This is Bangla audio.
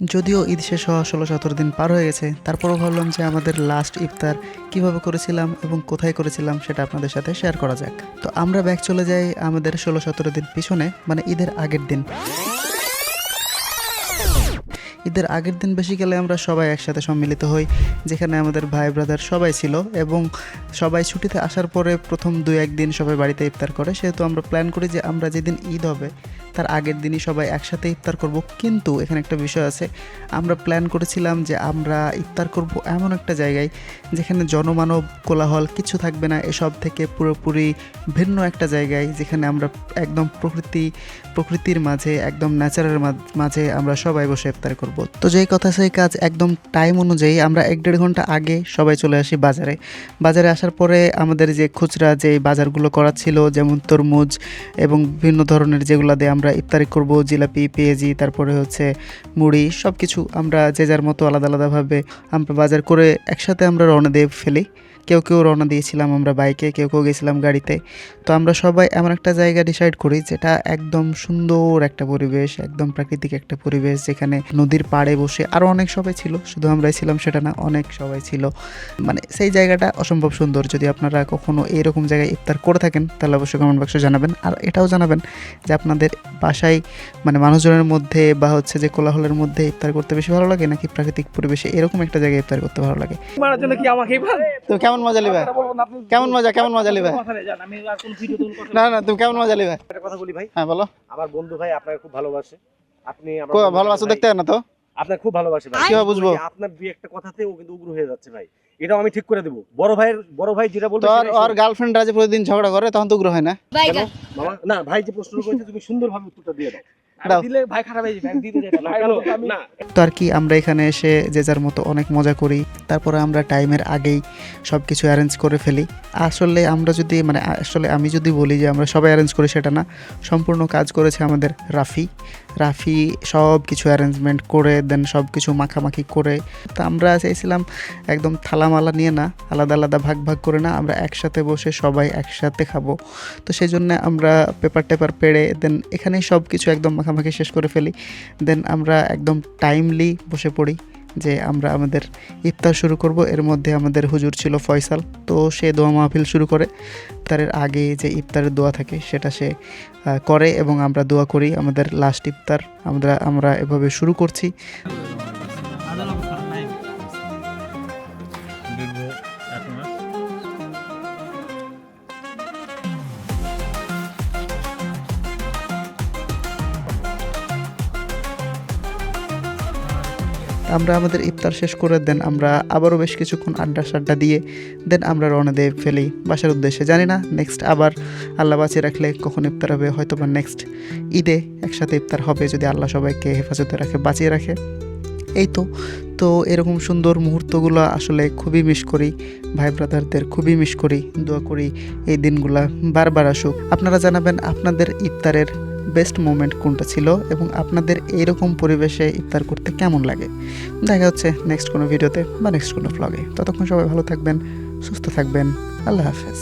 যদিও ঈদ শেষ হওয়া ১৬-১৭ দিন পার হয়ে গেছে, তারপরও ভাবলাম যে আমাদের লাস্ট ইফতার কিভাবে করেছিলাম এবং কোথায় করেছিলাম সেটা আপনাদের সাথে শেয়ার করা যাক। তো আমরা ব্যাক চলে যাই আমাদের ১৬-১৭ দিন পিছনে, মানে ঈদের আগের দিন। ঈদের আগের দিন বেসিক্যালি আমরা সবাই একসাথে সম্মিলিত হই, যেখানে আমাদের ভাই ব্রাদার সবাই ছিল এবং সবাই ছুটিতে আসার পরে প্রথম ২-১ দিন সবাই বাড়িতে ইফতার করে। সেহেতু আমরা প্ল্যান করি যে আমরা যেদিন ঈদ হবে তার আগের দিনই সবাই একসাথে ইফতার করব। কিন্তু এখানে একটা বিষয় আছে, আমরা প্ল্যান করেছিলাম যে আমরা ইফতার করব এমন একটা জায়গায় যেখানে জনমানব কোলাহল কিছু থাকবে না, এসব থেকে পুরোপুরি ভিন্ন একটা জায়গায়, যেখানে আমরা একদম প্রকৃতির মাঝে, একদম ন্যাচারের মাঝে আমরা সবাই বসে ইফতার করব। তো যেই কথা সেই কাজ, একদম টাইম অনুযায়ী আমরা ১-১.৫ ঘন্টা আগে সবাই চলে আসি বাজারে আসার পরে আমাদের যে খুচরা যে বাজারগুলো করা ছিল, যেমন তরমুজ এবং বিভিন্ন ধরনের যেগুলো দিয়ে আমরা ইফতারি করব, জিলাপি, পেঁয়াজি, তারপরে হচ্ছে মুড়ি, সব কিছু আমরা যে যার মতো আলাদা আলাদাভাবে আমরা বাজার করে একসাথে আমরা রওনা দিয়ে ফেলি। কেউ রওনা দিয়েছিলাম আমরা বাইকে, কেউ গেছিলাম গাড়িতে। তো আমরা সবাই এমন একটা জায়গা ডিসাইড করি যেটা একদম সুন্দর একটা পরিবেশ, একদম প্রাকৃতিক একটা পরিবেশ, যেখানে নদীর পাড়ে বসে আরও অনেক সবাই ছিল, শুধু আমরাই ছিলাম সেটা না, অনেক সবাই ছিল। মানে সেই জায়গাটা অসম্ভব সুন্দর। যদি আপনারা কখনো এইরকম জায়গায় ইফতার করে থাকেন তাহলে অবশ্যই কমেন্ট বক্সে জানাবেন। আর এটাও জানাবেন যে আপনাদের বাসায় মানে মানুষজনের মধ্যে বা হচ্ছে যে কোলাহলের মধ্যে ইফতার করতে বেশি ভালো লাগে, নাকি প্রাকৃতিক পরিবেশে এরকম একটা জায়গায় ইফতার করতে ভালো লাগে। তো কেমন মজা লিবা? কেমন মজা লিবা? না তুমি কেমন মজা লিবা? একটা কথা বলি ভাই। হ্যাঁ বলো। আমার বন্ধু ভাই আপনাকে খুব ভালোবাসে। আপনি ভালোবাসা দেখতে না তো আপনাকে খুব ভালোবাসে ভাই। কিভাবে বুঝবো? আপনার দুই একটা কথাতে ও কিন্তু উগ্র হয়ে যাচ্ছে ভাই। এটাও আমি ঠিক করে দেব। বড় ভাই যেটা বলবে তোর আর গার্লফ্রেন্ডরা যে প্রতিদিন ঝগড়া করে তখন তো উগ্র হয় না? মামা না, ভাই যে প্রশ্ন করেছে তুমি সুন্দরভাবে উত্তরটা দিয়ে দাও। দাও। দিলে ভাই খারাপ হয়ে যাবে। আমি দিতে চাই না। তো আর কি, আমরা এখানে এসে যে যার মতো অনেক মজা করি, তারপরে আমরা টাইমের আগেই সব কিছু অ্যারেঞ্জ করে ফেলি। আসলে আমি যদি বলি যে আমরা সবাই অ্যারেঞ্জ করি সেটা না, সম্পূর্ণ কাজ করেছে আমাদের রাফি সব কিছু অ্যারেঞ্জমেন্ট করে দেন, সব কিছু মাখামাখি করে। তো আমরা চাইছিলাম একদম থালামালা নিয়ে না, আলাদা আলাদা ভাগ করে না, আমরা একসাথে বসে সবাই একসাথে খাবো। তো সেই জন্য আমরা পেপার পেড়ে দেন এখানেই সব কিছু একদম মাখামাখি শেষ করে ফেলি। দেন আমরা একদম টাইমলি বসে পড়ি যে আমরা আমাদের ইফতার শুরু করব। এর মধ্যে আমাদের হুজুর ছিল ফয়সাল, তো সে দোয়া মাহফিল শুরু করে। ইফতারের আগে যে ইফতারের দোয়া থাকে সেটা সে করে এবং আমরা দোয়া করি। আমাদের লাস্ট ইফতার আমরা এভাবে শুরু করছি। আমরা আমাদের ইফতার শেষ করে দেন আমরা আবারও বেশ কিছুক্ষণ আড্ডা দিয়ে দেন আমরা রওনা দিয়ে ফেলি বাসার উদ্দেশ্যে। জানি না নেক্সট আবার আল্লাহ বাঁচিয়ে রাখলে কখন ইফতার হবে, হয়তো বা নেক্সট ঈদে একসাথে ইফতার হবে যদি আল্লাহ সবাইকে হেফাজতে রাখে, বাঁচিয়ে রাখে। এই তো এরকম সুন্দর মুহূর্তগুলো আসলে খুবই মিস করি, ভাই ব্রাদারদের খুবই মিস করি। দোয়া করি এই দিনগুলা বারবার আসুক। আপনারা জানাবেন আপনাদের ইফতারের বেস্ট মোমেন্ট কোনটা ছিল এবং আপনাদের এইরকম পরিবেশে ইফতার করতে কেমন লাগে। দেখা হচ্ছে নেক্সট কোনো ভিডিওতে বা নেক্সট কোনো ভ্লগে। ততক্ষণ সবাই ভালো থাকবেন, সুস্থ থাকবেন। আল্লাহ হাফেজ।